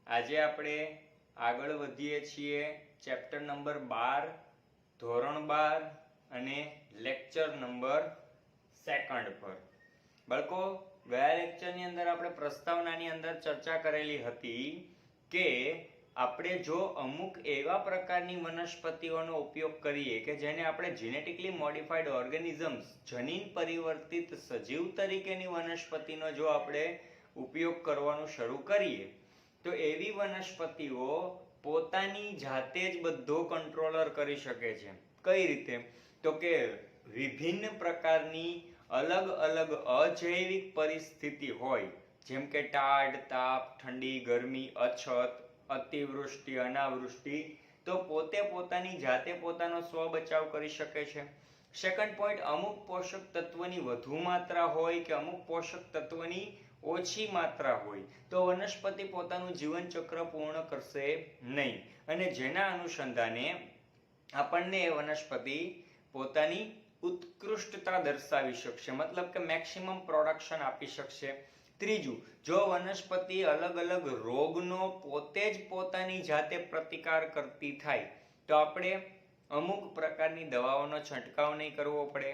આજે આપણે આગળ વધીએ છીએ ચેપ્ટર નંબર 12 ધોરણ 12 અને લેક્ચર નંબર 2 પર. બાળકો, ગયા લેક્ચરની અંદર આપણે પ્રસ્તાવનાની અંદર ચર્ચા કરેલી હતી કે આપણે જો અમુક એવા પ્રકારની વનસ્પતિઓનો ઉપયોગ કરીએ કે જેને આપણે જેનેટિકલી મોડિફાઈડ ઓર્ગેનિઝમ્સ જનીન પરિવર્તિત સજીવ તરીકેની વનસ્પતિનો જો આપણે ઉપયોગ કરવાનું શરૂ કરીએ તો એવી વનસ્પતિઓ પોતાની જાતે જ બધો કંટ્રોલર કરી શકે છે. કઈ રીતે? તો કે વિભિન્ન પ્રકારની અલગ અલગ અજૈવિક પરિસ્થિતિ હોય, જેમ કે ટાઢ, તાપ, ઠંડી, ગરમી, અછત, અતિવૃષ્ટિ, અનાવૃષ્ટિ, તો પોતે પોતાની જાતે પોતાનો સ્વ બચાવ કરી શકે છે. સેકન્ડ પોઈન્ટ, અમુક પોષક તત્વની વધુ માત્રા હોય કે અમુક પોષક તત્વની ઓછી માત્રા હોય તો વનસ્પતિ પોતાનું જીવન ચક્ર પૂર્ણ કરશે નહીં, અને જેના અનુસંધાને આપણને એ વનસ્પતિ પોતાની ઉત્કૃષ્ટતા દર્શાવી શકશે, મતલબ કે મેક્સિમમ પ્રોડક્શન આપી શકશે. ત્રીજું, જો વનસ્પતિ અલગ અલગ રોગનો પોતે જ પોતાની જાતે પ્રતિકાર કરતી થાય તો આપણે અમુક પ્રકારની દવાઓનો છંટકાવ નહીં કરવો પડે,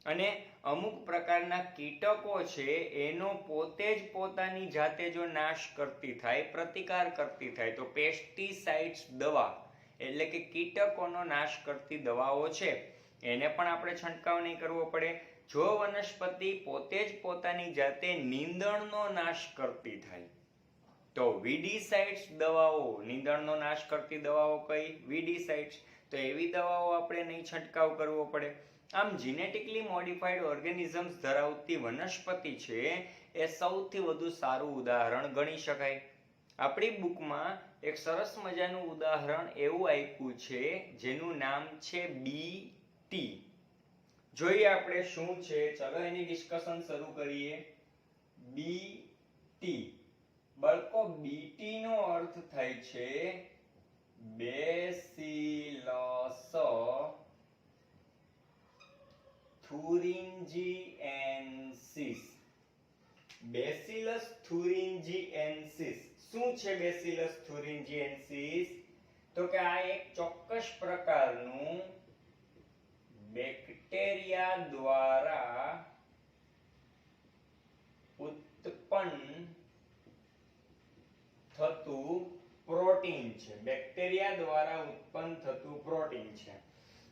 અને અમુક પ્રકારના કીટકો છે એનો પોતે જ પોતાની જાતે જો નાશ કરતી થાય, પ્રતિકાર કરતી થાય, તો પેસ્ટિસાઇડ્સ દવા એટલે કે કીટકોનો નાશ કરતી દવાઓ છે એને પણ આપણે છંટકાવ નહીં કરવો પડે. જો વનસ્પતિ પોતે જ પોતાની જાતે નીંદણનો નાશ કરતી થાય તો વીડીસાઇડ્સ દવાઓ, નીંદણનો નાશ કરતી દવાઓ કઈ? વીડીસાઇડ્સ. તો એવી દવાઓ આપણે નહીં છંટકાવ કરવો પડે. આમ જીનેટિકલી મોડિફાઈડ ઓર્ગેનિઝમ્સ ધરાવતી વનસ્પતિ છે એ સૌથી વધુ સારું ઉદાહરણ ગણી શકાય. આપણી બુકમાં એક સરસ મજાનું ઉદાહરણ એવું આપ્યું છે જેનું નામ છે બીટી. જોઈએ આપણે શું છે. ચલો એની ડિસ્કશન શરૂ કરીએ. બીટી. બાળકો, બીટી નો અર્થ થાય છે બેસિલસ thuringiensis. Bacillus thuringiensis. શું છે બેસિલસ thuringiensis? તો કે આ એક ચોક્કસ પ્રકારનું બેક્ટેરિયા દ્વારા ઉત્પન્ન થતું પ્રોટીન છે. બેક્ટેરિયા દ્વારા ઉત્પન્ન થતું પ્રોટીન છે.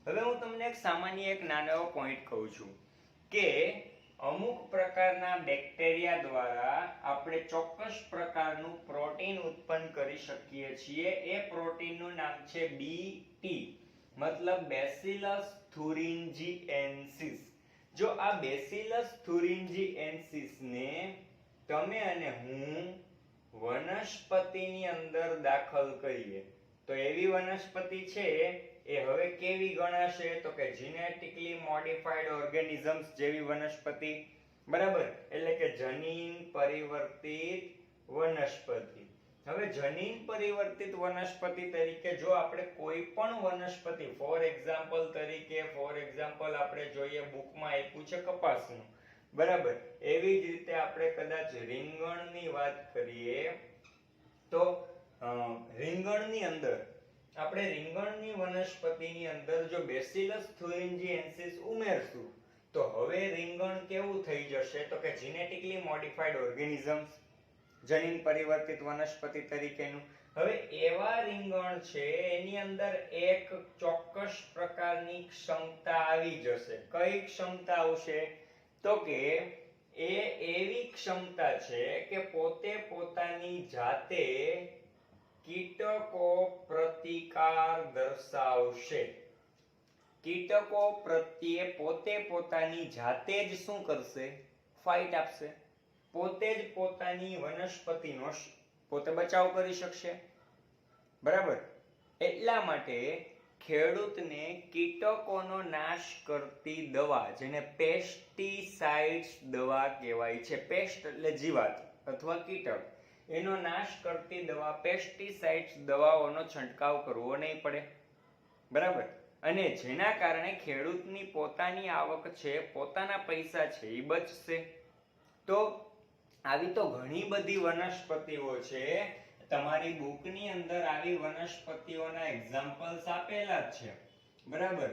હવે હું તમને એક સામાન્ય એક નાનો એવો પોઈન્ટ કહું છું કે અમુક પ્રકારના બેક્ટેરિયા દ્વારા આપણે ચોક્કસ પ્રકારનું પ્રોટીન ઉત્પન્ન કરી શકીએ છીએ. એ પ્રોટીનનું નામ છે બીટી, મતલબ બેસિલસ thuringiensis. જો આ બેસિલસ thuringiensis ને તમે અને હું વનસ્પતિની અંદર દાખલ કરીએ તો એવી વનસ્પતિ છે એ હવે કેવી ગણાશે? તો કે જીનેટિકલી મોડિફાઈડ ઓર્ગેનિઝમ્સ જેવી વનસ્પતિ. બરાબર? એટલે કે જનીન પરિવર્તિત વનસ્પતિ. હવે જનીન પરિવર્તિત વનસ્પતિ તરીકે જો આપણે કોઈ પણ વનસ્પતિ, ફોર એક્ઝામ્પલ આપણે જોઈએ બુકમાં આપ્યું છે કપાસનું, બરાબર? એવી જ રીતે આપણે કદાચ રીંગણની વાત કરીએ તો રીંગણની અંદર આપણે રીંગણની વનસ્પતિની અંદર જો બેસિલસ thuringiensis ઉમેરશું તો હવે રીંગણ કેવું થઈ જશે? તો કે જીનેટિકલી મોડિફાઈડ ઓર્ગેનિઝમ્સ, જનીન પરિવર્તિત વનસ્પતિ તરીકેનું. હવે એવા રીંગણ છે એની અંદર એક ચોક્કસ પ્રકારની ક્ષમતા આવી જશે. કઈ ક્ષમતા આવશે? તો કે એ એવી ક્ષમતા છે કે પોતે પોતાની જાતે કીટકો પ્રતિકાર દર્શાવશે. કીટકો પ્રત્યે પોતે પોતાની જાતે જ શું કરશે? ફાઇટ આપશે. પોતે જ પોતાની વનસ્પતિનો પોતે બચાવ કરી શકશે. બરાબર? એટલા માટે ખેડૂતને કીટકોનો નાશ કરતી દવા, જેને પેસ્ટિસાઇડ્સ દવા કહેવાય છે, પેસ્ટ એટલે જીવાત અથવા કીટક, એનો નાશ કરતી દવા પેસ્ટિસાઇડ્સ દવાઓનો છંટકાવ કરવો નહીં પડે. બરાબર? અને જેના કારણે ખેડૂતની પોતાની આવક છે, પોતાના પૈસા છે એ બચશે. તો આવી તો ઘણી બધી વનસ્પતિઓ છે તમારી બુકની અંદર આવી વનસ્પતિઓના એક્ઝામ્પલ્સ આપેલા જ છે, બરાબર?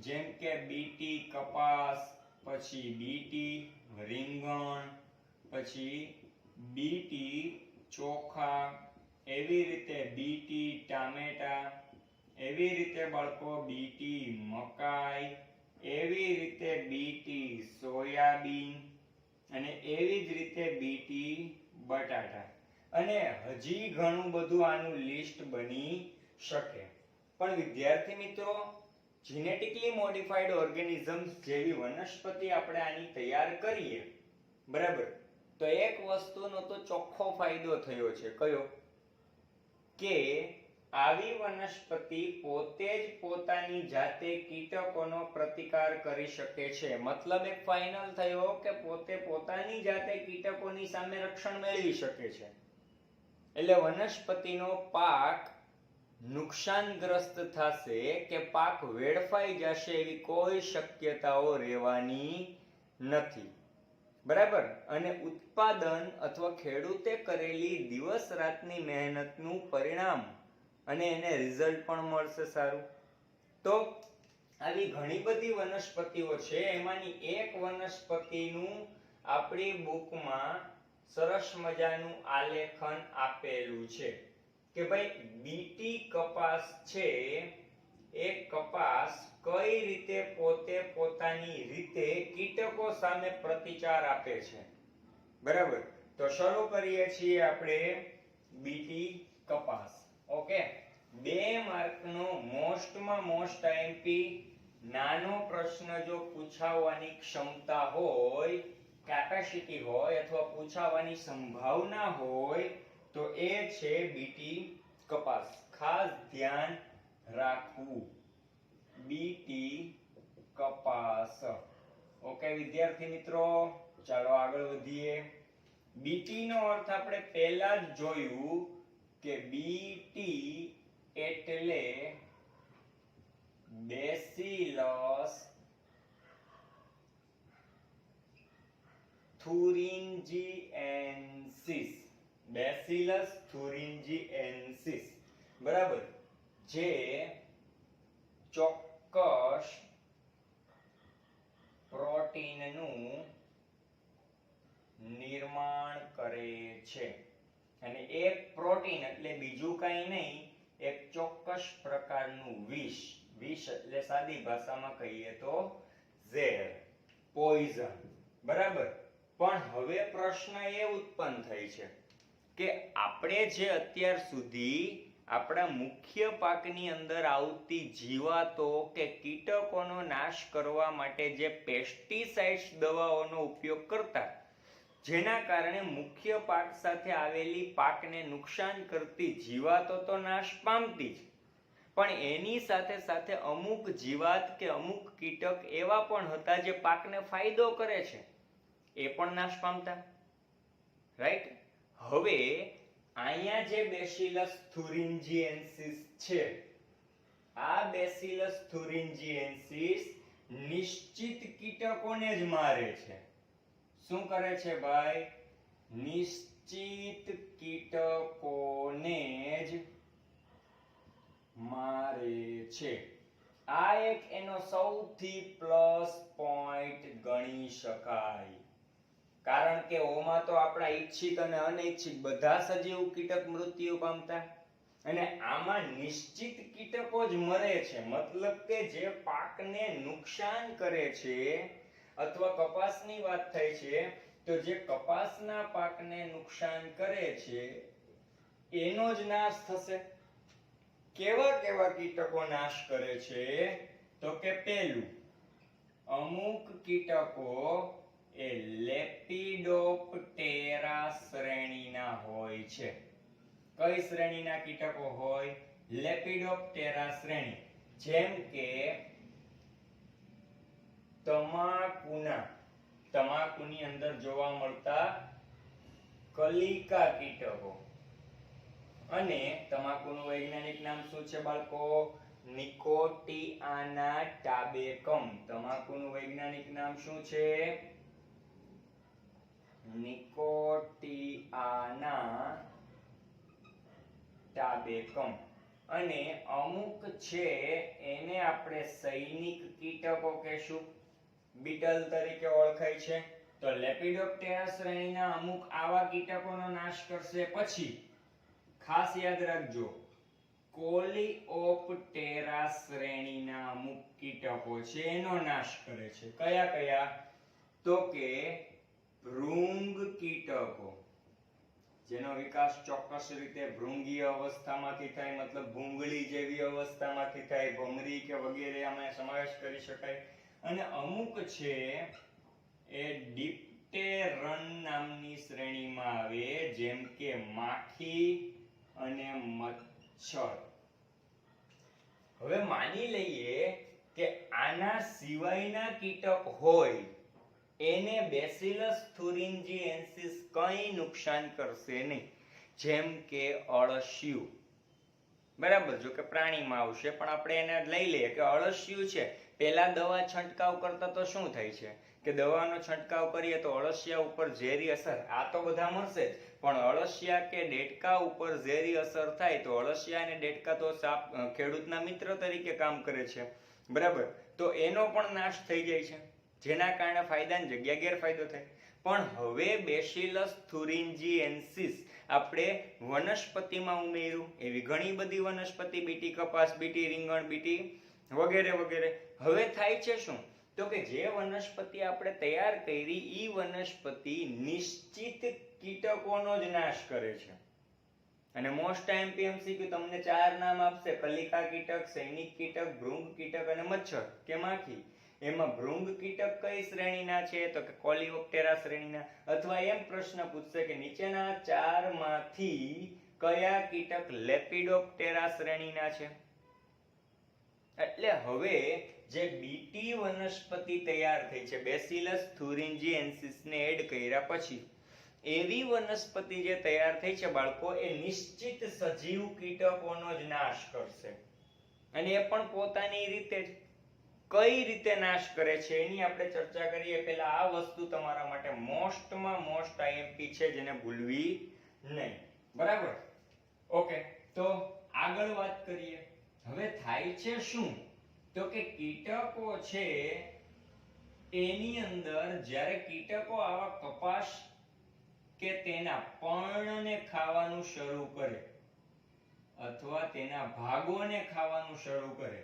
જેમ કે બીટી કપાસ, પછી બીટી રીંગણ, પછી બીટી ચોખા, એવી રીતે બીટી ટામેટા, એવી રીતે બાળકો બીટી મકાઈ, એવી રીતે બીટી સોયાબીન, અને એવી જ રીતે બીટી બટાટા, અને હજી ઘણું બધું આનું લિસ્ટ બની શકે. પણ વિદ્યાર્થી મિત્રો, જીનેટિકલી મોડિફાઈડ ઓર્ગેનિઝમ્સ જેવી વનસ્પતિ આપણે આની તૈયાર કરીએ, બરાબર, તો એક વસ્તુનો તો ચોખ્ખો ફાયદો થયો છે. કયો? કે આવી વનસ્પતિ પોતે જ પોતાની જાતે કીટકોનો પ્રતિકાર કરી શકે છે. મતલબ એક ફાઇનલ થયો કે પોતે પોતાની જાતે કીટકોની સામે રક્ષણ મેળવી શકે છે. એટલે વનસ્પતિનો પાક નુકસાનગ્રસ્ત થશે કે પાક વેડફાઈ જશે એવી કોઈ શક્યતાઓ રહેવાની નથી, બરાબર? અને ઉત્પાદન અથવા ખેડૂતે કરેલી દિવસ રાતની મહેનતનું પરિણામ અને એને રિઝલ્ટ પણ મળશે સારું. તો આવી ઘણી બધી વનસ્પતિઓ છે, એમાંની એક વનસ્પતિનું આપણી બુકમાં સરસ મજાનું આલેખન આપેલું છે કે ભાઈ બીટી કપાસ છે, એ કપાસ કઈ રીતે પોતે પોતાની રીતે કીટકો સામે પ્રતિકાર આપે છે, બરાબર? તો શરૂ કરીએ છીએ આપણે બીટી કપાસ. ઓકે, 2 માર્કનો મોસ્ટમાં મોસ્ટ આઈએમપી નાનો પ્રશ્ન જો પૂછાવવાની ક્ષમતા હોય, કેપેસિટી હોય, અથવા પૂછાવવાની સંભાવના હોય તો એ છે બીટી કપાસ. ખાસ ધ્યાન રાખવું, બીટી કપાસ. ઓકે વિદ્યાર્થી મિત્રો, ચાલો આગળ વધીએ. બીટી નો અર્થ આપણે પહેલા જ જોયું કે બીટી એટલે બેસિલસ thuringiensis. બેસિલસ thuringiensis, બરાબર, જે ચોક્કસ પ્રોટીનનું નિર્માણ કરે છે. અને એક પ્રોટીન એટલે બીજું કાંઈ નહીં, એક ચોક્કસ પ્રકારનું વિષ. વિષ એટલે સાદી ભાષામાં કહીએ તો ઝેર, પોઈઝન, બરાબર? પણ હવે પ્રશ્ન એ ઉત્પન્ન થાય છે કે આપણે જે અત્યાર સુધી આપણા મુખ્ય પાકની અંદર આવતી જીવાતો કે કીટકોનો નાશ કરવા માટે જે પેસ્ટિસાઇડ્સ દવાઓનો ઉપયોગ કરતા, જેના કારણે મુખ્ય પાક સાથે આવેલી પાકને નુકસાન કરતી જીવાતો તો નાશ પામતી જ, પણ એની સાથે સાથે અમુક જીવાત કે અમુક કીટક એવા પણ હતા જે પાકને ફાયદો કરે છે, એ પણ નાશ પામતા, રાઈટ? હવે અહીંયા જે બેસિલસ thuringiensis છે, આ બેસિલસ thuringiensis નિશ્ચિત કીટકોને જ મારે છે. શું કરે છે ભાઈ? નિશ્ચિત કીટકોને જ મારે છે. આ એક એનો સૌથી પ્લસ પોઈન્ટ ગણી શકાય, કારણ કે ઓમાં તો આપણા ઈચ્છિત અને અનૈચ્છિક બધા સજીવ કીટક મૃત્યુ પામતા, અને આમાં નિશ્ચિત કીટકો જ મરે છે. મતલબ કે જે પાકને નુકસાન કરે છે, અથવા કપાસની વાત થાય છે તો જે કપાસના પાકને નુકસાન કરે છે એનો જ નાશ થશે. કેવા કેવા કીટકો નાશ કરે છે? તો કે પહેલું, અમુક કીટકો એ લેપિડોપ્ટેરા શ્રેણીના હોય છે. કઈ શ્રેણીના કીટકો હોય? લેપિડોપ્ટેરા શ્રેણી. જેમ કે તમાકુની અંદર જોવા મળતા કલિકા કીટકો. અને તમાકુનું વૈજ્ઞાનિક નામ શું છે બાળકો? નિકોટિઆના ટાબેકમ. તમાકુનું વૈજ્ઞાનિક નામ શું છે? નિકોટિઆના ટાબેકમ. અને અમુક છે એને આપણે સૈનિક કીટકો કહેશું, બીટલ તરીકે ઓળખાય છે. તો લેપિડોપ્ટેરા શ્રેણીના અમુક આવા કીટકોનો નાશ કરશે. પછી ખાસ યાદ રાખજો, કોલિઓપ્ટેરા શ્રેણીના અમુક કીટકો છે એનો નાશ કરે છે. કયા કયા? તો કે ભૃંગ કીટકો, જેનો વિકાસ ચોક્કસ રીતે ભૃંગીય અવસ્થામાંથી થાય, મતલબ ભૂંગળી જેવી અવસ્થામાંથી થાય, ભમરી કે વગેરે આમાં સમાવેશ કરી શકાય. અને અમુક છે એ ડિપ્ટેરન નામની શ્રેણીમાં આવે, જેમ કે માખી અને મચ્છર. હવે માની લઈએ કે આના સિવાયના કીટક હોય એને બેસિલસ થુરિન્જીએન્સિસ કંઈ નુકસાન કરશે નહીં, જેમ કે અળસિયું. બરાબર, જો કે પ્રાણીમાં આવશે, પણ આપણે એને લઈ લઈએ કે અળસિયું છે. પહેલા દવા છંટકાવ કરતા તો શું થાય છે કે દવાનો છંટકાવ કરીએ તો અળસિયા ઉપર ઝેરી અસર, આ તો બધા મળશે જ, પણ અળસિયા કે ડેડકા ઉપર ઝેરી અસર થાય તો અળસિયા અને ડેડકા તો ખેડૂતના મિત્ર તરીકે કામ કરે છે. બરાબર, તો એનો પણ નાશ થઈ જાય છે, જેના કારણે ફાયદાની જગ્યાએ ગેરફાયદો થાય. પણ હવે બેસિલસ થુરિન્જીએન્સિસ આપણે વનસ્પતિમાં ઉમેર્યું, એવી ઘણી બધી વનસ્પતિ, બીટી કપાસ, બીટી રીંગણ, બીટી વગેરે વગેરે. હવે થાય છે શું? તો કે જે વનસ્પતિ આપણે તૈયાર કરી ઈ વનસ્પતિ નિશ્ચિત કીટકોનો જ નાશ કરે છે. અને મોસ્ટ એમપીએમસીક્યુ તમને 4 નામ આપશે: કલિકા કીટક, સૈનિક કીટક, ભૃંગ કીટક અને મચ્છર કે માખી. એમાં ભૃંગ કીટક કઈ શ્રેણીના છે? તો કે કોલિઓપ્ટેરા શ્રેણીના. અથવા એમ પ્રશ્ન પૂછશે કે નીચેના 4 માંથી કયા કીટક લેપિડોપ્ટેરા શ્રેણીના છે? એટલે હવે જે બીટી વનસ્પતિ તૈયાર થઈ છે, બેસિલસ થુરિન્જીએન્સિસ ને એડ કર્યા પછી એવી વનસ્પતિ જે તૈયાર થઈ છે બાળકો, એ નિશ્ચિત સજીવ કીટકોનો જ નાશ કરશે. અને એ પણ પોતાની રીતે જ. કઈ રીતે નાશ કરે છે એની આપણે ચર્ચા કરીએ. પહેલા આ વસ્તુ તમારા માટે મોસ્ટમાં મોસ્ટ આઈએમપી છે, જેને ભૂલવી નહીં. બરાબર, ઓકે. તો આગળ વાત કરીએ. હવે થાય છે શું? તો કે કીટકો છે એની અંદર જ્યારે કીટકો આવા કપાસ કે તેના પર્ણને ખાવાનું શરૂ કરે અથવા તેના ભાગોને ખાવાનું શરૂ કરે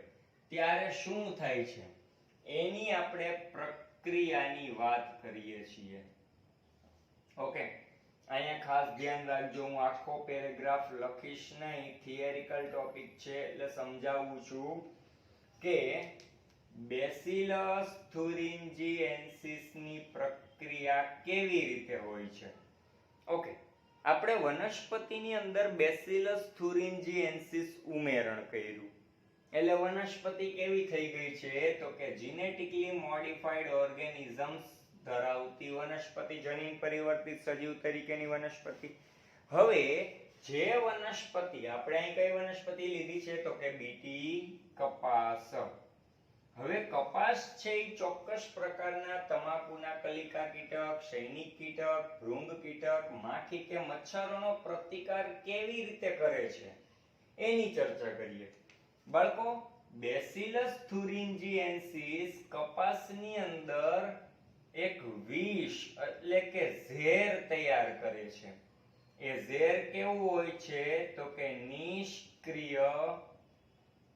ત્યારે શું થાય છે એની આપણે પ્રક્રિયાની વાત કરીએ છીએ. ઓકે, અહીંયા ખાસ ધ્યાન રાખજો, હું આખો પેરેગ્રાફ લખીશ નહીં, થિયરિકલ ટોપિક છે એટલે સમજાવું છું કે બેસિલસ થુરિન્જીએન્સિસ ની પ્રક્રિયા કેવી રીતે હોય છે. ઓકે, આપણે વનસ્પતિની અંદર બેસિલસ થુરિન્જીએન્સિસ ઉમેરણ કર્યું એટલે વનસ્પતિ કેવી થઈ ગઈ છે? તો કે જીનેટિકલી મોડિફાઈડ ઓર્ગેનિઝમ્સ ધરાવતી વનસ્પતિ, જનીન પરિવર્તિત સજીવ તરીકેની વનસ્પતિ. હવે જે વનસ્પતિ આપણે અહીં કઈ વનસ્પતિ લીધી છે? તો કે બીટી કપાસ. હવે કપાસ છે એ ચોક્કસ પ્રકારના તમાકુના કલિકા કીટક, સૈનિક કીટક, ભૃંગ કીટક, માખી કે મચ્છરોનો પ્રતિકાર કેવી રીતે કરે છે એની ચર્ચા કરીએ. બાળકો, બેસિલસ થુરિન્જીએન્સિસ કપાસની અંદર એક વિષ એટલે કે ઝેર તૈયાર કરે છે. એ ઝેર કેવું હોય છે? તો કે નિષ્ક્રિય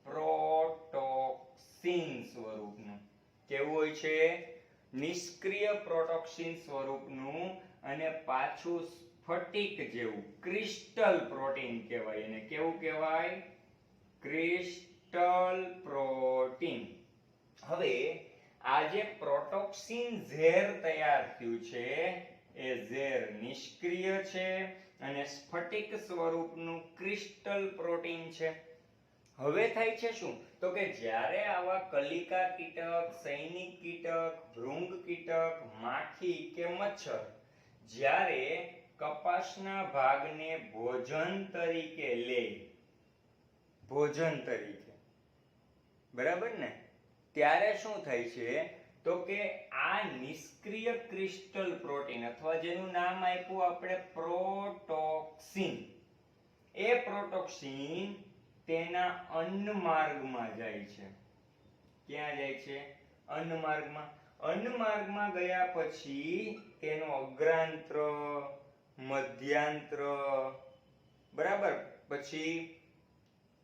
પ્રોટોક્સિન સ્વરૂપનું. કેવું હોય છે? નિષ્ક્રિય પ્રોટોક્સિન સ્વરૂપનું. અને પાછું સ્ફટિક જેવું ક્રિસ્ટલ પ્રોટીન કહેવાય એને. કેવું કહેવાય? Crystal protein. હવે આ જે પ્રોટોક્સિન ઝેર તૈયાર થયું છે એ ઝેર નિષ્ક્રિય છે અને સ્ફટિક સ્વરૂપનું ક્રિસ્ટલ પ્રોટીન છે. હવે થાય છે શું? તો કે જ્યારે આવા કલિકા કીટક, સૈનિક કીટક, ભૃંગ કીટક, માખી કે મચ્છર જ્યારે કપાસના ભાગને ભોજન તરીકે લે, ભોજન તરીકે, બરાબર ને, ત્યારે શું થાય છે? તો કે આ નિષ્ક્રિય ક્રિસ્ટલ પ્રોટીન અથવા જેનું નામ આપ્યું આપણે પ્રોટોક્સિન, એ પ્રોટોક્સિન તેના અન્નમાર્ગમાં જાય છે. ક્યાં જાય છે? અન્નમાર્ગમાં. અન્નમાર્ગમાં ગયા પછી તેનો અગ્રાંત્ર, મધ્યાંત્ર, બરાબર, પછી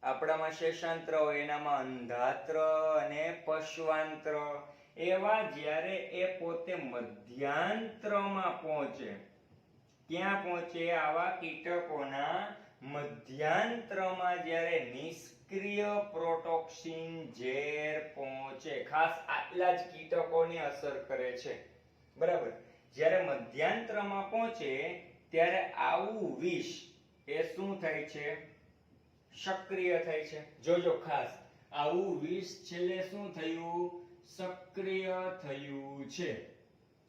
આપણામાં શેષાંત્ર હોય એનામાં અંધાત્ર અને પશ્વાંત્ર, એવા જ્યારે એ પોતે મધ્યાંત્રમાં પહોંચે, ક્યાં પહોંચે? આવા કીટકોના મધ્યાંત્રમાં જ્યારે નિષ્ક્રિય પ્રોટોક્સિન ઝેર પહોંચે, ખાસ આટલા જ કીટકોને અસર કરે છે, બરાબર. જ્યારે મધ્યાંત્રમાં પહોંચે ત્યારે આવું વિષ એ શું થાય છે? સક્રિય થાય છે. જોજો ખાસ, આવું વિષ છેલ્લે શું થયું? સક્રિય થયું છે.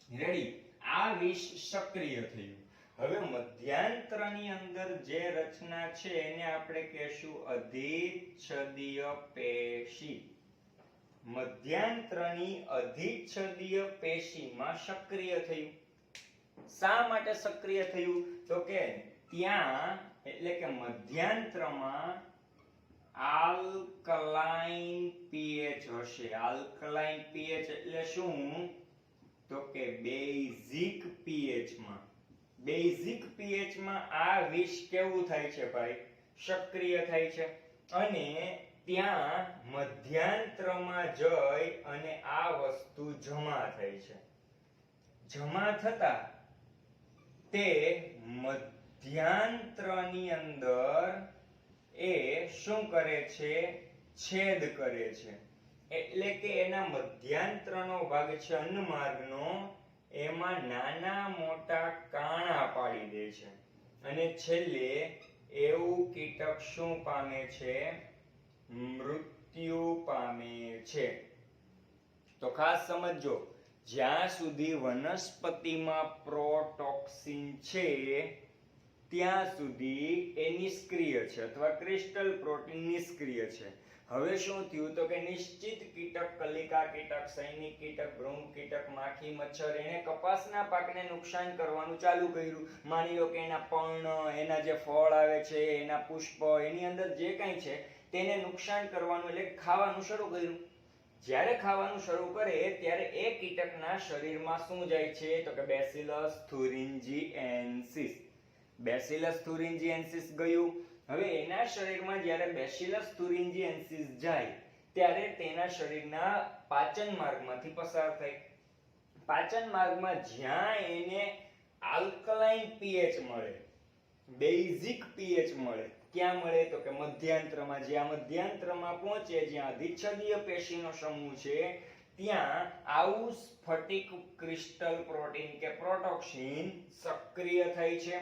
રેડી? આ વિષ સક્રિય થયું. હવે મધ્યાંત્રની અંદર જે રચના છે એને આપણે કહેશું અધિચ્છદીય પેશી. મધ્યાંત્રની અધિચ્છદીય પેશીમાં સક્રિય થયું. શા માટે સક્રિય થયું? તો કે ત્યાં, એટલે કે મધ્યાંત્રમાં આલ્કલાઇન પીએચ હશે. આલ્કલાઇન પીએચ એટલે શું? તો કે બેઝિક પીએચમાં. બેઝિક પીએચમાં આ વિષ કેવું થાય છે ભાઈ? સક્રિય થાય છે. અને ત્યાં મધ્યાંત્રમાં જઈ અને આ વસ્તુ જમા થાય છે. જમા થતા તે મધ્યાંત્રની અંદર એ શું કરે છે? છેદ કરે છે. એટલે કે એના મધ્યાંત્રનો ભાગ છે અન્નમાર્ગનો, એમાં નાના મોટા કાણા પાડી દે છે. અને છેલ્લે એવું કીટક શું પામે છે? મૃત્યુ પામે છે. તો ખાસ સમજો, જ્યાં સુધી વનસ્પતિમાં પ્રોટોક્સિન છે ત્યાં સુધી એ નિષ્ક્રિય છે, અથવા ક્રિસ્ટલ પ્રોટીન નિષ્ક્રિય છે. હવે શું થયું? તો કે નિશ્ચિત કીટક, કલિકા કીટક, સૈનિક કીટક, ભૃંગ કીટક, માખી, મચ્છર, એને કપાસના પાકને નુકસાન કરવાનું ચાલુ કર્યું. માની લો કે એના પર્ણ, એના જે ફળ આવે છે, એના પુષ્પ, એની અંદર જે કંઈ છે તેને નુકસાન કરવાનું, એટલે ખાવાનું શરૂ કર્યું. જ્યારે ખાવાનું શરૂ કરે ત્યારે એ કીટકના શરીરમાં શું જાય છે? તો કે બેસિલસ થુરિન્જીએન્સિસ. બેસિલસ થુરિન્જીએન્સિસ ગયું. હવે એના શરીરમાં જ્યારે બેસિલસ થુરિન્જીએન્સિસ જાય ત્યારે તેના શરીરના પાચન માર્ગમાંથી પસાર થાય. પાચન માર્ગમાં જ્યાં એને આલ્કલાઇન પીએચ મળે, બેઝિક પીએચ મળે, ક્યાં મળે? તો કે મધ્યાંત્રમાં. જ્યાં મધ્યાંત્રમાં પહોંચે, જ્યાં અધિચ્છદીય પેશીનો સમૂહ છે, ત્યાં આવું સ્ફટિક ક્રિસ્ટલ પ્રોટીન કે પ્રોટોક્સિન સક્રિય થાય છે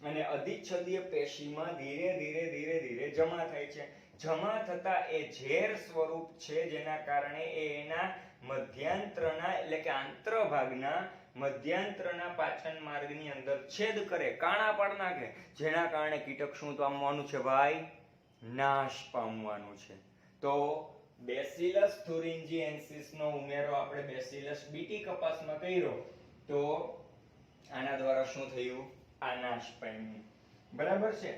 અને અધિચ્છદીય પેશીમાં ધીરે ધીરે જમા થાય છે. જમા થતા એ ઝેર સ્વરૂપ છે, જેના કારણે એ એના મધ્યાંત્રના, એટલે કે આંતરભાગના મધ્યાંત્રના પાચન માર્ગની અંદર છેદ કરે, કાણા પાડ નાખે, જેના કારણે કીટક શું પામવાનું છે ભાઈ? નાશ પામવાનું છે. તો બેસિલસ થુરિન્જીએન્સિસ નો ઉમેરો આપણે બેસિલસ બીટી કપાસમાં કર્યો તો આના દ્વારા શું થયું? આ નાશ પામ્યું. બરાબર છે?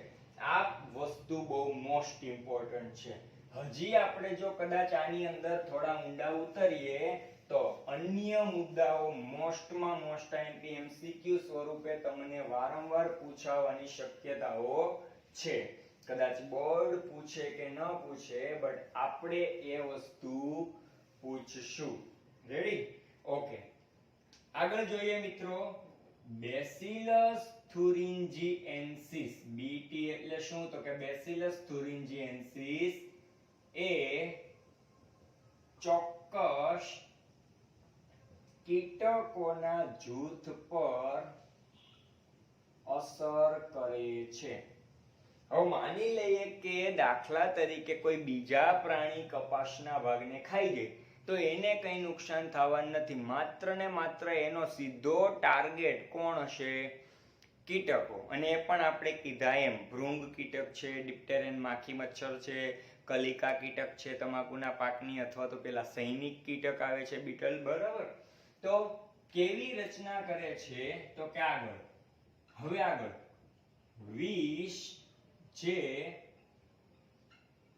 આ વસ્તુ બહુ મોસ્ટ ઇમ્પોર્ટન્ટ છે. હજી આપણે જો કદાચ આની અંદર થોડા ઊંડા ઉતરીએ તો અન્ય મુદ્દાઓ મોસ્ટમાં મોસ્ટ એમસીક્યુ સ્વરૂપે તમને વારંવાર પૂછાવાની શક્યતાઓ છે. કદાચ બોર્ડ પૂછે કે ન પૂછે, બટ આપણે એ વસ્તુ પૂછશું. રેડી? ઓકે, આગળ જોઈએ મિત્રો. બેસિલસ થુરિન્જીએન્સિસ, બીટી એટલે શું? તો કે બેસિલસ થુરિન્જીએન્સિસ એ ચોક્કસ કીટકોના જૂથ પર અસર કરે છે. હવે માની લઈએ કે દાખલા તરીકે કોઈ બીજા પ્રાણી કપાસના ભાગને ખાઈ જાય તો એને કઈ નુકસાન થવાનું નથી. માત્ર ને માત્ર એનો સીધો ટાર્ગેટ કોણ હશે? કીટકો. અને એ પણ આપણે કીધા એમ ભૃંગ કીટક છે, ડિપ્ટેરેન માખી મચ્છર છે, કલિકા કીટક છે તમાકુના પાકની, અથવા તો પેલા સૈનિક કીટક આવે છે બીટલ. બરાબર? તો કેવી રચના કરે છે? તો કે આગળ, હવે આગળ વિષ જે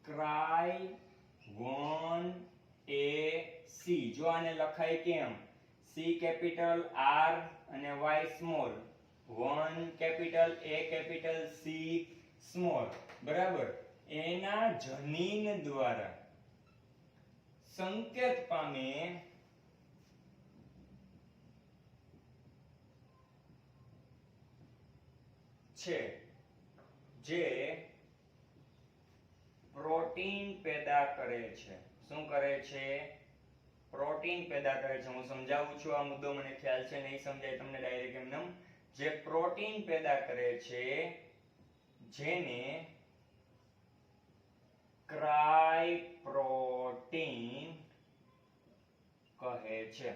cry1ac, જો આને લખાય કેમ, C કેપિટલ R અને Y small, 1 capital A capital C small, બરાબર, એના જનીન દ્વારા સંકેત પામે છે જે પ્રોટીન પેદા કરે છે. શું કરે છે? પ્રોટીન પેદા કરે છે. હું સમજાવું છું, આ મુદ્દો મને ખ્યાલ છે, નહીં સમજાય તમને ડાયરેક્ટ એમનેમ. જે પ્રોટીન પેદા કરે છે જેને ક્રાય પ્રોટીન કહે છે.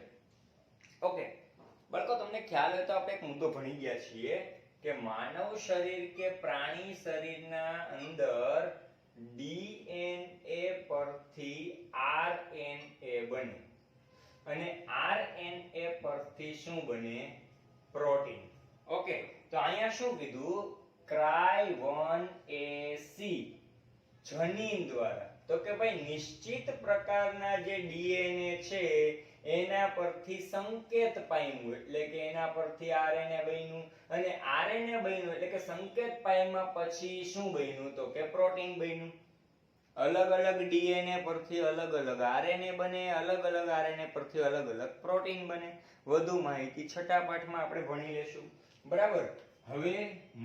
ઓકે બાળકો, તમને ખ્યાલ હોય તો આપણે એક મુદ્દો ભણી ગયા છીએ કે માનવ શરીર કે પ્રાણી શરીરના અંદર ડીએનએ પરથી આરએનએ બને અને આરએનએ પરથી શું બને? પ્રોટીન. ઓકે, તો અહીંયા શું કીધું? cry1ac, જનીન દ્વારા. તો કે ભાઈ નિશ્ચિત પ્રકારના જે ડીએનએ છે એના પરથી સંકેત પામ્યું, એટલે કે એના પરથી આરએનએ બન્યું, અને આરએનએ બન્યું એટલે કે સંકેત પામ્યા પછી શું બન્યું? તો કે પ્રોટીન બન્યું. અલગ અલગ ડીએનએ પરથી અલગ અલગ આરએનએ બને, અલગ અલગ આરએનએ પરથી અલગ અલગ પ્રોટીન બને. વધુ માહિતી છઠ્ઠા પાઠમાં આપણે ભણી લેશું, બરાબર. હવે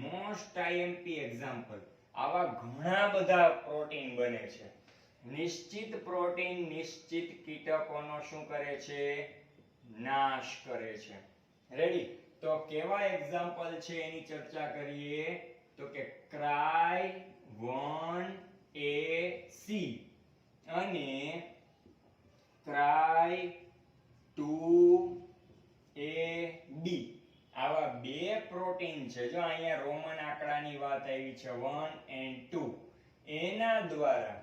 મોસ્ટ આઈએમપી એક્ઝામ્પલ, આવા ઘણા બધા પ્રોટીન બને છે. નિશ્ચિત પ્રોટીન નિશ્ચિત કીટકોનો શું કરે છે? નાશ કરે છે. રેડી? તો કેવા એક્ઝામ્પલ છે એની ચર્ચા કરીએ. તો કે cry1ac અને cry2ab, આવા બે પ્રોટીન છે. જો અહીંયા રોમન આંકડાની વાત આવી છે 1 and 2, એના દ્વારા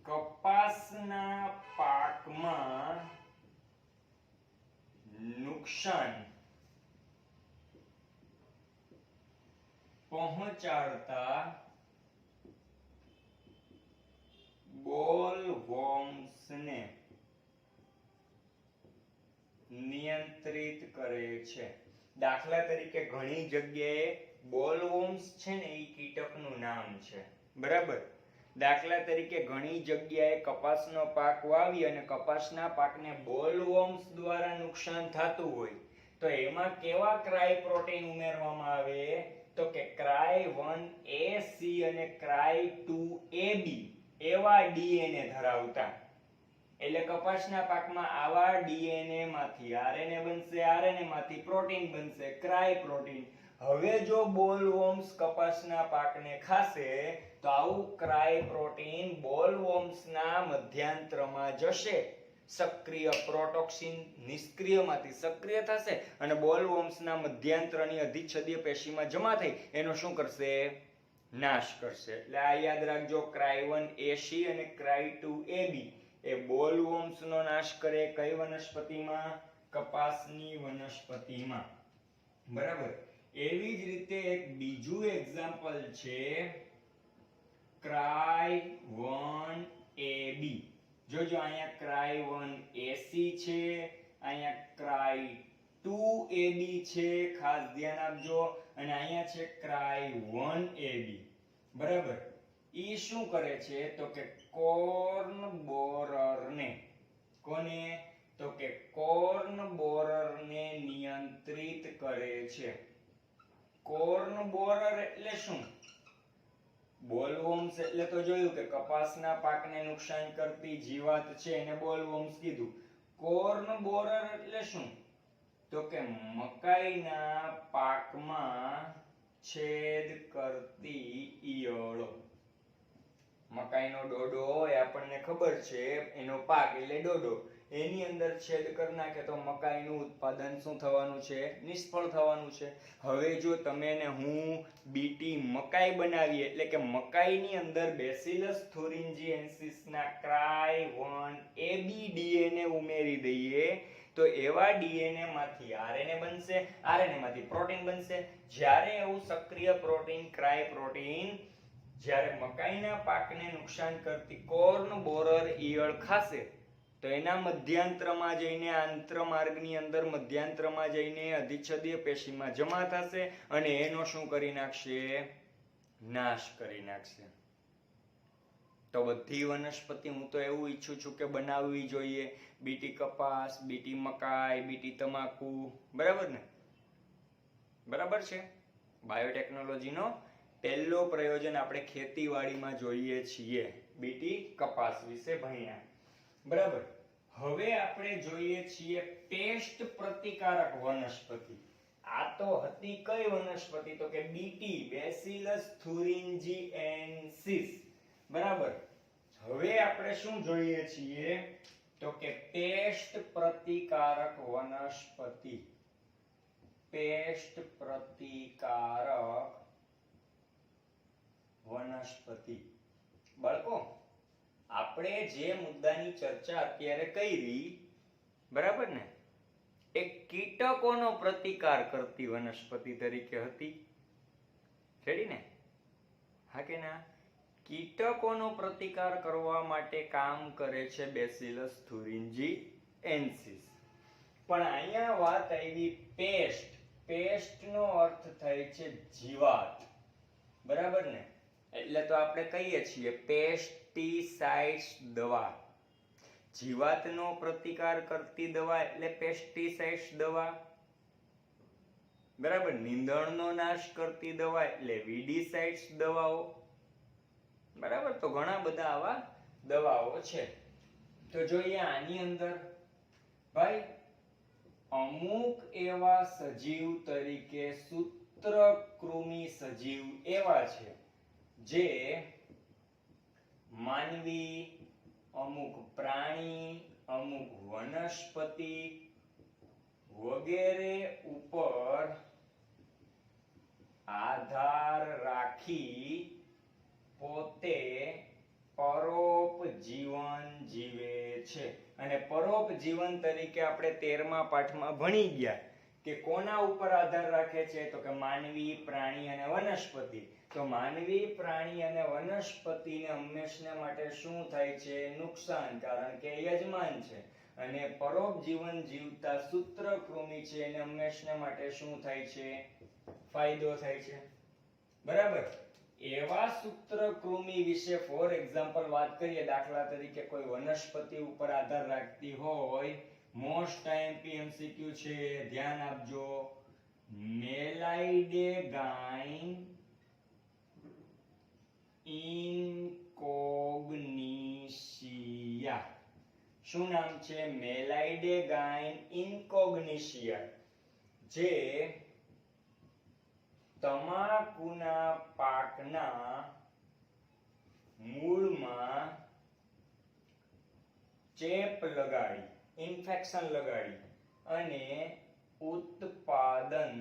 કપાસના પાકમાં નુકસાન પહોંચાડતા બોલવોર્મ્સને નિયંત્રિત કરે છે. દાખલા તરીકે ઘણી જગ્યાએ બોલવોર્મ્સ છે ને એ કીટકનું નામ છે, બરાબર. દાખલા તરીકે ઘણી જગ્યાએ કપાસનો પાક વાવી અને કપાસના પાકને બોલવોર્મ્સ દ્વારા નુકસાન થતું હોય તો એમાં કેવા ક્રાય પ્રોટીન ઉમેરવામાં આવે? તો કે cry1ac અને cry2ab એવા ડીએનએ ધરાવતા, એટલે કપાસના પાકમાં આવા ડીએનએ માંથી આરએનએ બનશે, આરએનએ માંથી પ્રોટીન બનશે, ક્રાય પ્રોટીન. હવે જો બોલવોર્મ્સ કપાસના પાકને ખાશે તો આવું ક્રાય પ્રોટીન બોલવોર્મ્સના મધ્યાંતરમાં જશે, સક્રિય પ્રોટોક્સિન નિષ્ક્રિયમાંથી સક્રિય થશે અને બોલવોર્મ્સના મધ્યાંતરની અધિચ્છદીય પેશીમાં જમા થઈ એનો શું કરશે? નાશ કરશે. એટલે આ યાદ રાખજો, cry1ac અને cry2ab એ બોલવોર્મ્સનો નાશ કરે. કઈ વનસ્પતિમાં? કપાસની વનસ્પતિમાં, બરાબર. એવી જ રીતે એક બીજું એક્ઝામ્પલ છે cry1ab. જોજો અહીંયા cry1ac છે, અહીંયા cry2ab છે, ખાસ ધ્યાન આપજો, અને અહીંયા છે cry1ab, બરાબર. ઈ શું કરે છે? તો કે કોર્ન બોરરને, કોને? તો કે કોર્ન બોરરને નિયંત્રિત કરે છે. કોર્ન બોરર એટલે શું? બોલવોર્મ્સ એટલે તો જોયું કે કપાસના પાકને નુકસાન કરતી જીવાત છે એને બોલવોર્મ્સ કીધું. કોર્ન બોરર એટલે શું? તો કે મકાઈના પાકમાં છેદ કરતી ઈયળો. મકાઈનો ડોડો હોય આપણને ખબર છે, એનો પાક એટલે ડોડો, એની અંદર છેદ કરી નાખે તો મકાઈનું ઉત્પાદન શું થવાનું છે? નિષ્ફળ થવાનું છે. હવે જો તમે ને હું બીટી મકાઈ બનાવીએ એટલે કે મકાઈની અંદર બેસિલસ thuringiensis ના cry1ab ડીએનએ ઉમેરી દઈએ, તો એવા ડીએનએ માંથી આરએનએ બનશે, આરએનએ માંથી પ્રોટીન બનશે. જ્યારે એવું સક્રિય પ્રોટીન ક્રાય પ્રોટીન જ્યારે મકાઈના પાકને નુકસાન કરતી કોર્ન બોરર ઈયળ ખાશે તો એના મધ્યાંતરમાં જઈને આંત્રમાર્ગની અંદર મધ્યાંતરમાં જઈને અધિચ્છદીય પેશીમાં જમા થશે અને એનો શું કરી નાખશે? નાશ કરી નાખશે. તો બધી વનસ્પતિ હું તો એવું ઈચ્છું છું કે બનાવવી જોઈએ, બીટી કપાસ, બીટી મકાઈ, બીટી તમાકુ, બરાબર ને? બરાબર છે. બાયોટેકનોલોજીનો પહેલો પ્રયોજન આપણે ખેતીવાડીમાં જોઈએ છીએ. બીટી કપાસ વિશે ભણ્યા, બરાબર. હવે આપણે જોઈએ છીએ પેસ્ટ પ્રતિકારક વનસ્પતિ. આ તો હતી કઈ વનસ્પતિ? તો કે બીટી, બેસિલસ થુરિન્જીએન્સિસ, બરાબર. હવે આપણે શું જોઈએ છીએ? તો કે પેસ્ટ પ્રતિકારક વનસ્પતિ. પેસ્ટ પ્રતિકારક વનસ્પતિ. બાળકો, આપણે જે મુદ્દાની ચર્ચા અત્યારે કરી, બરાબર ને, એ કીટકોનો પ્રતિકાર કરતી વનસ્પતિ તરીકે હતી. રેડી ને? હા કે ના? કીટકોનો પ્રતિકાર કરવા માટે કામ કરે છે બેસિલસ થુરિન્જીએન્સિસ. પણ અહીંયા વાત આવી પેસ્ટ. પેસ્ટનો અર્થ થાય છે જીવાત, બરાબર ને? એટલે તો આપણે કહીએ છીએ પેસ્ટિસાઇડ્સ દવા. જીવાતનો પ્રતિકાર કરતી દવા એટલે પેસ્ટિસાઇડ્સ દવા, બરાબર. નીંદણનો નાશ કરતી દવા એટલે વીડીસાઇડ્સ દવાઓ, બરાબર. તો ઘણા બધા આવા દવાઓ છે. તો જોઈએ આની અંદર ભાઈ અમુક એવા સજીવ તરીકે સૂત્રકૃમિ સજીવ એવા છે જે માનવી, અમુક પ્રાણી, અમુક વનસ્પતિ વગેરે ઉપર આધાર રાખી પોતે પરોપજીવન જીવે છે. અને પરોપજીવન તરીકે આપણે 13મા પાઠમાં ભણી ગયા કે કોના ઉપર આધાર રાખે છે? તો કે માનવી, પ્રાણી અને વનસ્પતિ. તો માનવી, પ્રાણી અને વનસ્પતિને હંમેશા માટે શું થાય છે? નુકસાન, કારણ કે યજમાન છે. અને પરોપજીવન જીવતા સૂત્રકૃમિ છે એને હંમેશા માટે શું થાય છે? ફાયદો થાય છે, બરાબર. એવા સૂત્રકૃમિ વિશે ફોર એક્ઝામ્પલ વાત કરીએ, દાખલા તરીકે કોઈ વનસ્પતિ ઉપર આધાર રાખતી હોય, મોસ્ટ ટાઈમ પીએમસીક્યુ છે, ધ્યાન આપજો. મેલાઇડેગાઇન ઇનકોગ્નિશિયા. શું નામ છે? મેલાઇડેગાઇન ઇનકોગ્નિશિયા. જે તમાકુના પાકના મૂળમાં ચેપ લગાડી, ઇન્ફેક્શન લગાડી અને ઉત્પાદન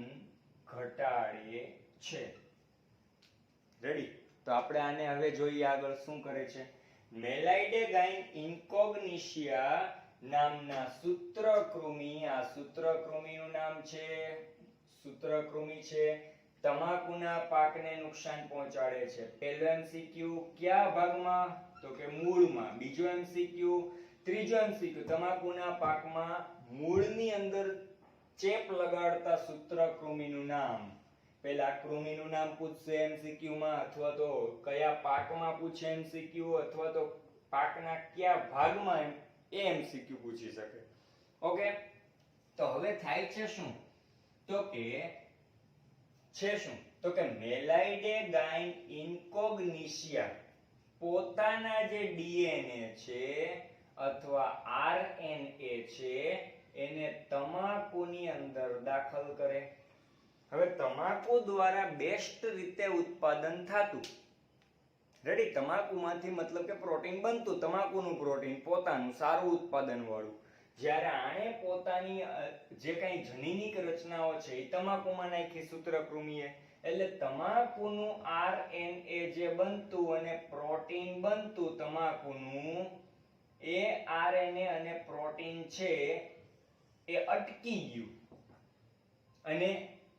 ઘટાડે છે. રેડી? તો આપણે આને હવે જોઈએ આગળ શું કરે છે. મેલાઇડેગાઇન ઇનકોગ્નિશિયા નામના સૂત્રકૃમિ, આ સૂત્રકૃમિનું નામ છે, સૂત્રકૃમિ છે, તમાકુના પાકને નુકસાન પહોંચાડે છે. પહેલો એમસીક્યુ કયા ભાગમાં? તો કે મૂળમાં. બીજો એમસીક્યુ, ત્રીજો એમસીક્યુ તમાકુના પાકમાં મૂળની અંદર ચેપ લગાડતા સૂત્રકૃમિનું નામ. પહેલા કૃમિનું નામ પૂછશે એમસીક્યુ માં, અથવા તો કયા પાકમાં પૂછે એમસીક્યુ, અથવા તો પાકના કયા ભાગમાં એ એમસીક્યુ પૂછી શકે. ઓકે? તો હવે થાય છે શું? તો કે છે શું? તો કે મેલાઇડેગાઇન ઇનકોગ્નિશિયા પોતાના જે ડીએનએ છે અથવા આરએનએ છે એને તમાકુની અંદર દાખલ કરે. હવે તમાકુ દ્વારા બેસ્ટ રીતે ઉત્પાદન થાતું. રેડી? તમાકુમાંથી મતલબ કે પ્રોટીન બનતું, તમાકુનું પ્રોટીન પોતાનું સારું ઉત્પાદન વાળું. જ્યારે આણે પોતાની જે કઈ જનીનિક રચનાઓ છે એ તમાકુમાં નાખી સૂત્રકૃમિએ, એટલે તમાકુનું આરએનએ જે બનતું અને પ્રોટીન બનતું તમાકુનું, એ આરએનએ અને પ્રોટીન છે એ અટકી ગયું અને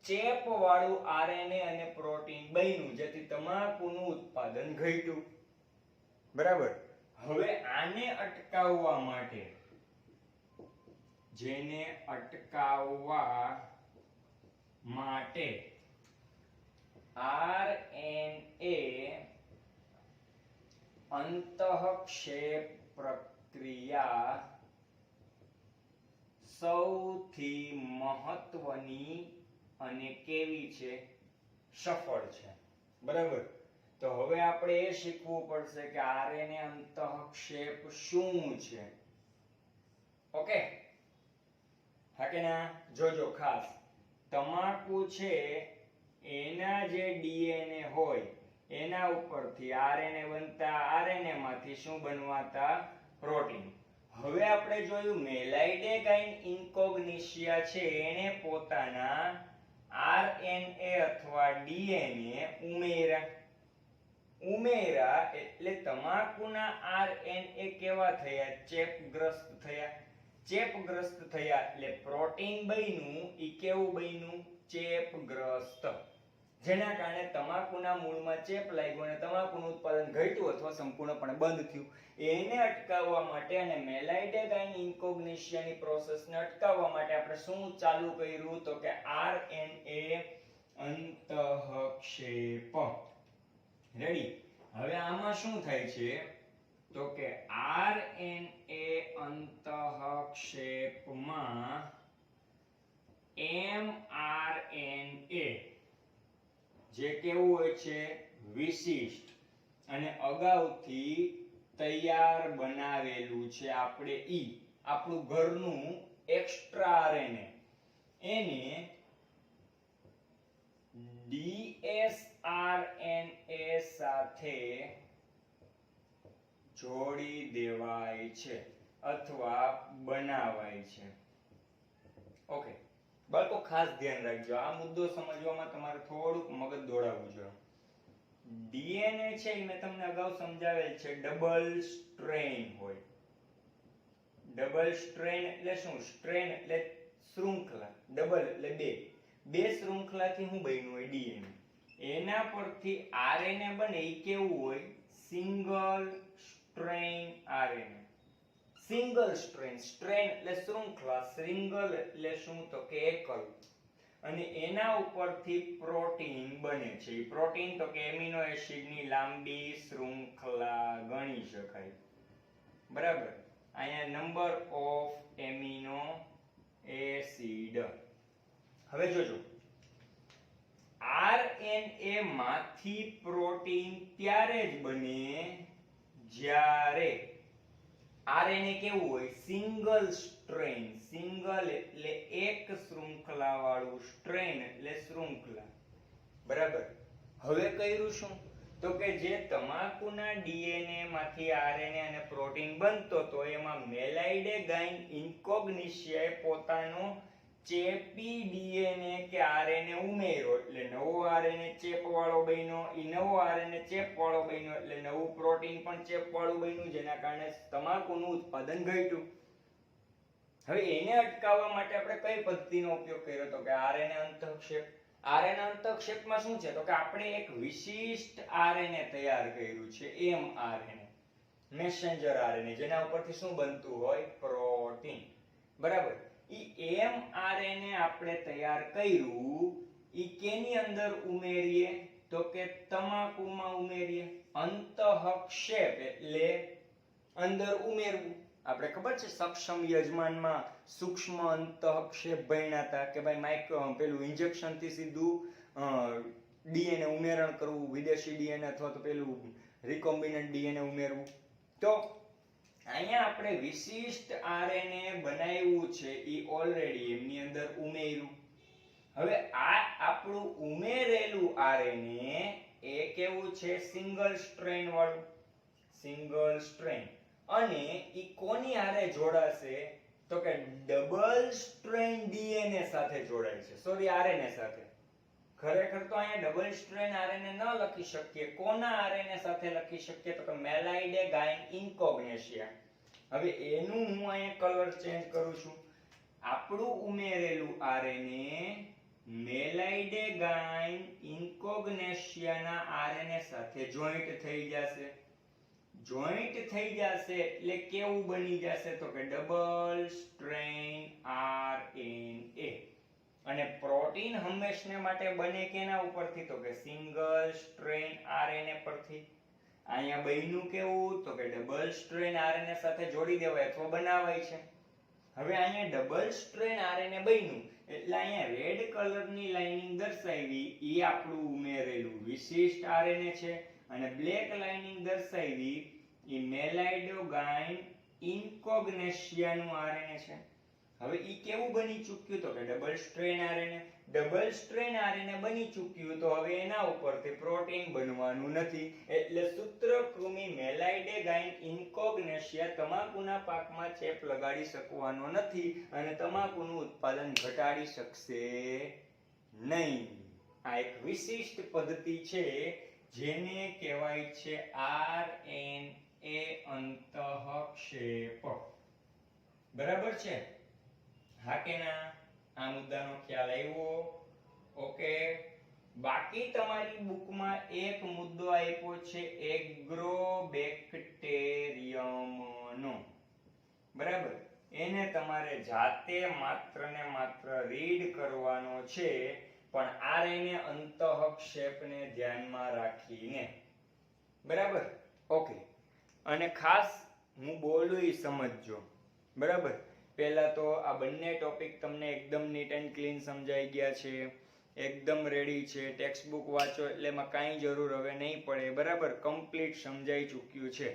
ચેપ વાળું આરએનએ અને પ્રોટીન બન્યું, જેથી તમાકુનું ઉત્પાદન ઘટ્યું. બરાબર. હવે આને અટકાવવા માટે, જેને અટકાવવા માટે આરએનએ અંતઃક્ષેપ પ્રક્રિયા સૌથી મહત્વની અને કેવી છે? સફળ છે. બરાબર. તો હવે આપણે એ શીખવું પડશે કે આરએનએ અંતઃક્ષેપ શું છે. ઓકે, હા કે ના? જોજો ખાસ, તમાકુ છે એના જે ડીએનએ હોય એના ઉપરથી આરએનએ બનતા, આરએનએ માંથી શું બનવાતા? પ્રોટીન. હવે આપણે જોયું મેલાઇડેગાઇન ઇન્કોગ્નિશિયા છે એને પોતાના આરએનએ અથવા ડીએનએ ઉમેરા એટલે તમાકુના આરએનએ કેવા થયા? ચેપગ્રસ્ત થયા. ચેપગ્રસ્ત થયા એટલે પ્રોટીન બન્યું. ઈ કેવું બન્યું? ચેપગ્રસ્ત. જેના કારણે તમાકુના મૂળમાં ચેપ લાગ્યો અને તમાકુનું ઉત્પાદન ઘટ્યું અથવા સંપૂર્ણપણે બંધ થયું. એને અટકાવવા માટે અને મેલાઇડેગાઇન ઇન્કોગ્નિશિયાની પ્રોસેસને અટકાવવા માટે આપણે શું ચાલુ કર્યું? તો કે આરએનએ અંતઃક્ષેપ. રેડી. હવે આમાં શું થાય છે? તો કે આરએનએ અંતઃક્ષેપમાં એમઆરએનએ જે કેવું હોય છે? વિશિષ્ટ અને અગાઉથી તૈયાર બનાવેલું છે આપણે આપણું ઘરનું એક્સ્ટ્રા આરએનએ, એને ડીએસઆરએનએ સાથે જોડી દેવાય છે અથવા બનાવાય છે. ઓકે, બાળકો ખાસ ધ્યાન રાખજો, આ મુદ્દો સમજવામાં તમારે થોડુંક મગજ દોડાવવું જોઈએ. ડીએનએ છે એ મેં તમને અગાઉ સમજાવેલ છે, ડબલ સ્ટ્રેન હોય. ડબલ સ્ટ્રેન એટલે શું? સ્ટ્રેન એટલે શૃંખલા, ડબલ એટલે બે શૃંખલાથી શું બન્યું હોય? ડીએનએ. એના પરથી આરએનએ બને એ કેવું હોય? Single strain RNA. Single strain, strain એટલે શૃંખલા, સિંગલ એટલે શું? તો કે એકલ. અને એના ઉપરથી પ્રોટીન બને છે. એ પ્રોટીન તો કે એમિનો એસિડની લાંબી શૃંખલા ગણી શકાય. બરાબર. અહીંયા નંબર ઓફ એમિનો એસિડ. હવે જોજો, આરએનએ માંથી પ્રોટીન ત્યારે જ બને જ્યારે આરએનએ કેવું હોય? Single strain. સિંગલ એટલે એક શૃંખલા વાળું, સ્ટ્રેન એટલે શૃંખલા. બરાબર. હવે કર્યું શું? તો કે જે તમાકુના ડીએનએ માંથી આરએનએ અને પ્રોટીન બનતો તો એમાં મેલાઇડેગાઇન ઇન્કોગ્નિશિયાએ પોતાનો ચેપી ડીએનએ કે આરએનએ ઉમેર્યો એટલે નવો આરએનએ ચેપવાળો બન્યો. ઈ નવો આરએનએ ચેપવાળો બન્યો એટલે નવું પ્રોટીન પણ ચેપવાળું બન્યું, જેના કારણે તમાકુનું ઉત્પાદન ઘટ્યું. હવે એને અટકાવવા માટે આપણે કઈ પદ્ધતિનો ઉપયોગ કર્યો? તો કે આરએનએ અંતઃક્ષેપ. આરએનએ અંતઃક્ષેપમાં શું છે? તો કે આપણે એક વિશિષ્ટ આરએનએ તૈયાર કર્યું છે, એમઆરએનએ, મેસેન્જર આરએનએ, જેના ઉપરથી શું બનતું હોય? પ્રોટીન. બરાબર. ઈ એમઆરએનએ આપણે તૈયાર કર્યું, ઈ કેની અંદર ઉમેરીએ? તો કે તમાકુમાં ઉમેરીએ. અંતઃક્ષેપ એટલે અંદર ઉમેરવું. આપણે ખબર છે સક્ષમ યજમાનમાં સૂક્ષ્મ અંતઃક્ષેપ ભણ્યા હતા કે ભાઈ પેલું ઇન્જેક્શન થી સીધું ડીએનએ ઉમેરણ કરવું, વિદેશી ડીએનએ અથવા તો પેલું રિકોમ્બિનન્ટ ડીએનએ ઉમેરવું. તો અહીંયા આપણે વિશિષ્ટ આરએનએ બનાવ્યું છે, ઈ ઓલરેડી એમની અંદર ઉમેર્યું. હવે આ આપણું ઉમેરેલું આરએનએ એ કેવું છે? સિંગલ સ્ટ્રેન વાળું, સિંગલ સ્ટ્રેન. અને ઈ કોની હારે જોડાશે? તો કે ડબલ સ્ટ્રેન ડીએનએ સાથે જોડાય છે, સોરી આરએનએ સાથે. ખરેખર તો અહીંયા ડબલ સ્ટ્રેન આરએનએ ન લખી શકીએ. કોના આરએનએ સાથે લખી શકીએ? તો કે મેલાઇડેગાઇન ઇન્કોગ્નિશિયા. હવે એનું હું અહીંયા કલર ચેન્જ કરું છું. આપણું ઉમેરેલું આરએનએ મેલાઇડેગાઇન ઇન્કોગ્નેશિયાના આરએનએ સાથે જોઈન્ટ થઈ જશે. જોઈન્ટ થઈ જશે એટલે કેવું બની જશે તો કે ડબલ સ્ટ્રેન્ડ આરએનએ. અને પ્રોટીન હંમેશને માટે બને કેના ઉપરથી તો કે સિંગલ સ્ટ્રેન્ડ આરએનએ પરથી. અહીંયા બન્યું કેવું તો કે ડબલ સ્ટ્રેન્ડ આરએનએ સાથે જોડી દેવાય અથવા બનાવાય છે. હવે અહીંયા ડબલ સ્ટ્રેન્ડ આરએનએ બન્યું એટલે અહીંયા રેડ કલરની લાઇનિંગ દર્શાવી એ આપણું ઉમેરેલું વિશિષ્ટ આરએનએ છે અને બ્લેક લાઇનિંગ દર્શાવી એ મેલાઇડોગાઇન ઇન્કોગ્નેશિયાનું આરએનએ છે. હવે ઈ કેવું બની ચૂક્યું તો કે double strand RNA. Double strand RNA બની ચૂક્યું તો હવે એના ઉપરથી પ્રોટીન બનવાનું નથી એટલે સૂત્રકૃમિ મેલાઇડેગાઇન ઇન્કોગ્નેશિયા તમાકુના પાકમાં ચેપ લગાડી શકવાનો નથી અને તમાકુનું ઉત્પાદન ઘટાડી શકશે નહીં. આ એક વિશિષ્ટ પદ્ધતિ છે જેને કહેવાય છે આરએનએ અંતઃક્ષેપ. બરાબર છે? હા કે ના? આ મુદ્દાનો ખ્યાલ આવ્યો? ઓકે. બાકી તમારી બુકમાં એક મુદ્દો આપ્યો છે એગ્રોબેક્ટેરિયમનો. બરાબર? એને તમારે જાતે માત્ર ને માત્ર રીડ કરવાનો છે પણ આરએનએ અંતઃક્ષેપને ધ્યાનમાં રાખીને. બરાબર? ઓકે. અને ખાસ હું બોલું એ સમજજો. બરાબર? પહેલા તો આ બંને ટોપિક તમને એકદમ નીટ એન્ડ ક્લીન સમજાઈ ગયા છે, એકદમ રેડી છે. ટેક્સ્ટ બુક વાંચો એટલે એમાં કાંઈ જરૂર હવે નહીં પડે. બરાબર? કમ્પ્લીટ સમજાઈ ચૂક્યું છે.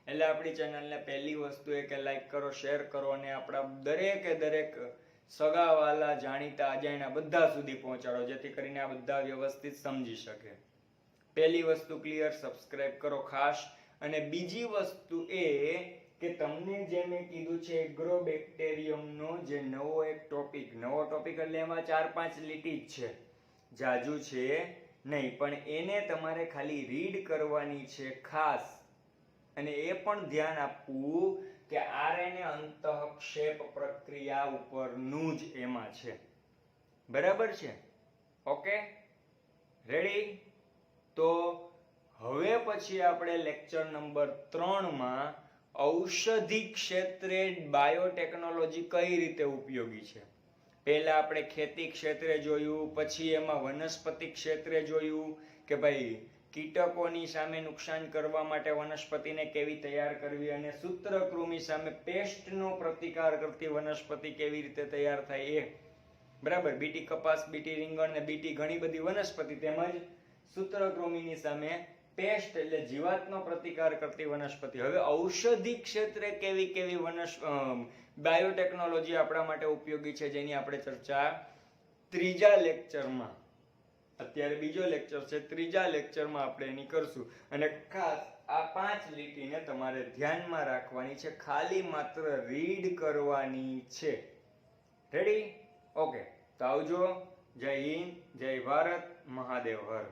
એટલે આપણી ચેનલને પહેલી વસ્તુ એ કે લાઈક કરો, શેર કરો અને આપણા દરેકે દરેક સગાવાલા, જાણીતા, અજાણ્યા બધા સુધી પહોંચાડો જેથી કરીને આ બધા વ્યવસ્થિત સમજી શકે. પહેલી વસ્તુ ક્લિયર. સબસ્ક્રાઇબ કરો ખાસ. અને બીજી વસ્તુ એ કે તમને જે મેં કીધું છે એગ્રોબેક્ટેરિયમનો જે નવો એક ટોપિક, નવો ટોપિક એટલે એમાં 4-5 લીટી જ છે, જાજુ છે નહીં, પણ એને તમારે ખાલી રીડ કરવાની છે ખાસ. અને એ પણ ધ્યાન આપવું કે આરએનએ અંતઃક્ષેપ પ્રક્રિયા ઉપરનું જ એમાં છે. બરાબર છે? Okay, ready? તો હવે પછી આપણે લેક્ચર નંબર 3 માં ઔષધિ ક્ષેત્રે બાયોટેકનોલોજી કઈ રીતે ઉપયોગી છે. પહેલા આપણે ખેતી ક્ષેત્રે જોયું, પછી એમાં વનસ્પતિ ક્ષેત્રે જોયું કે ભાઈ કીટકોની સામે નુકસાન કરવા માટે વનસ્પતિને કેવી તૈયાર કરવી અને સૂત્રકૃમિ સામે પેસ્ટનો પ્રતિકાર કરતી વનસ્પતિ કેવી રીતે તૈયાર થાય એ. બરાબર? બીટી કપાસ, બીટી રીંગણ ને બીટી ઘણી બધી વનસ્પતિ તેમજ સૂત્રકૃમિની સામે પેસ્ટ એટલે જીવાતનો પ્રતિકાર કરતી વનસ્પતિ. હવે ઔષધિ ક્ષેત્રે કેવી કેવી બાયોટેકનોલોજી આપણા માટે ઉપયોગી છે જેની આપણે ચર્ચા ત્રીજા લેક્ચરમાં, અત્યારે બીજો લેક્ચર છે, ત્રીજા લેક્ચરમાં આપણે એની કરશું. અને ખાસ આ 5 લીટીને તમારે ધ્યાનમાં રાખવાની છે, ખાલી માત્ર રીડ કરવાની છે. રેડી? ઓકે. તો આવજો. જય હિન્દ, જય ભારત, મહાદેવ હર.